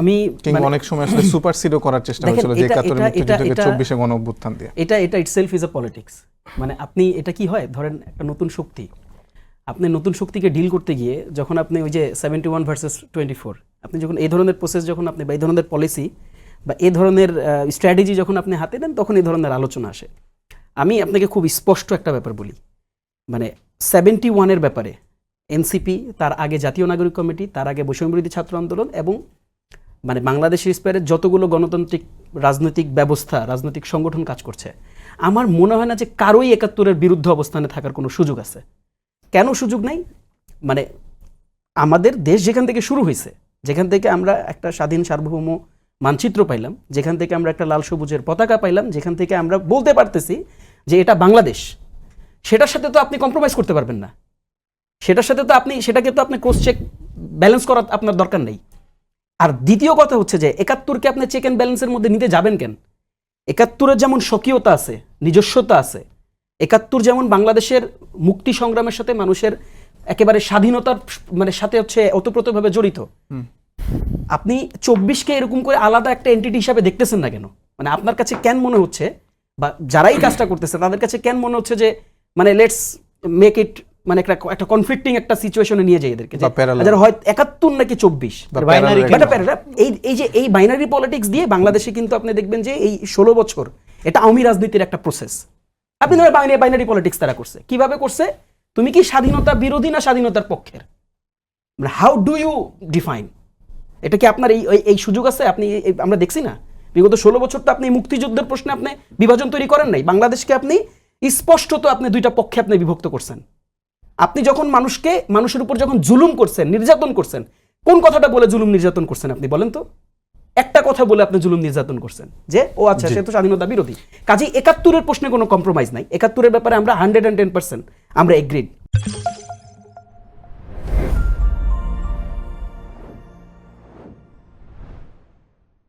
আমি অনেক সময় আসলে সুপারসিডও করার চেষ্টা হয়েছিল যে 71 মুক্তিযুদ্ধ থেকে 24 গণ অভ্যুত্থান দিয়ে। এটা ইটসেলফ ইজ আ পলিটিক্স। মানে আপনি এটা কি হয়, ধরেন একটা নতুন শক্তি, আপনি নতুন শক্তিকে ডিল করতে গিয়ে যখন আপনি ওই যে 71 ভার্সেস 24, আপনি যখন এই ধরনের প্রসেস যখন আপনি বা এই ধরনের পলিসি বা এই ধরনের স্ট্র্যাটেজি যখন আপনি হাতে নেন, তখন এই ধরনের আলোচনা আসে। আমি আপনাকে খুব স্পষ্ট একটা ব্যাপার বলি, মানে 71-এর ব্যাপারে এনসিপি, তার আগে জাতীয় নাগরিক কমিটি, তার আগে বৈষম্যবিরোধী ছাত্র আন্দোলন এবং মানে বাংলাদেশের স্পেয়ারে যতগুলো গণতান্ত্রিক রাজনৈতিক ব্যবস্থা, রাজনৈতিক সংগঠন কাজ করছে, আমার মনে হয় না যে কারোই 71-এর বিরুদ্ধে অবস্থানে থাকার কোনো সুযোগ আছে। কেন সুযোগ নাই? মানে আমাদের দেশ যেখান থেকে শুরু হয়েছে, যেখান থেকে আমরা একটা স্বাধীন সার্বভৌম মানচিত্র পাইলাম, যেখান থেকে আমরা একটা লাল সবুজের পতাকা পাইলাম, যেখান থেকে আমরা বলতে পারতেছি যে এটা বাংলাদেশ, সেটার সাথে তো আপনি কম্প্রোমাইজ করতে পারবেন না। সেটার সাথে তো সেটাকে তো আপনি ক্রস চেক ব্যালেন্স করার আপনার দরকার নেই। আর দ্বিতীয় কথা হচ্ছে যে 71-কে আপনি চেক অ্যান্ড ব্যালেন্সের মধ্যে নিতে যাবেন কেন? 71-এর যেমন স্বকীয়তা আছে, নিজস্বতা আছে, 71 যেমন বাংলাদেশের মুক্তি সংগ্রামের সাথে মানুষের একেবারে স্বাধীনতার মানে সাথে হচ্ছে ওতপ্রোতভাবে জড়িত। আপনি 24-কে এরকম করে আলাদা একটা এন্টিটি হিসাবে দেখতেছেন না কেন? মানে আপনার কাছে কেন মনে হচ্ছে, বা যারাই কাজটা করতেছে তাদের কাছে কেন মনে হচ্ছে যে মানে লেটস মেক ইট মানে একটা কনফ্লিক্টিং একটা সিচুয়েশনে নিয়ে যায় এদেরকে, যারা হয় 71 নাকি 24, এই বাইনারি পলিটিক্স দিয়ে বাংলাদেশে কিন্তু আপনি দেখবেন যে এই 16 বছর এটা আওয়ামী রাজনীতির একটা প্রসেস। আপনি ধরেন বাইনারি পলিটিক্স তারা করছে, কিভাবে করছে? তুমি কি স্বাধীনতা বিরোধী না স্বাধীনতার পক্ষের? মানে হাউ ডু ইউ ডিফাইন? এটা কি আপনার এই সুযোগ আছে? আপনি আমরা দেখছি না বিগত 16 বছর তো আপনি মুক্তিযুদ্ধের প্রশ্নে আপনি বিভাজন তৈরি করেন নাই। বাংলাদেশকে আপনি স্পষ্টত আপনি দুইটা পক্ষে আপনি বিভক্ত করছেন। আপনি যখন মানুষের উপর যখন জুলুম করছেন, নির্যাতন করছেন, কোন কথাটা বলে জুলুম নির্যাতন করছেন আপনি বলেন তো? একটা কথা বলে আপনি জুলুম নির্যাতন করছেন যে ও আচ্ছা সে তো স্বাধীনতা বিরোধী। কাজেই 71-এর প্রশ্নে কোনো কম্প্রোমাইজ নাই। 71-এর ব্যাপারে আমরা 110% আমরা এগ্রিড।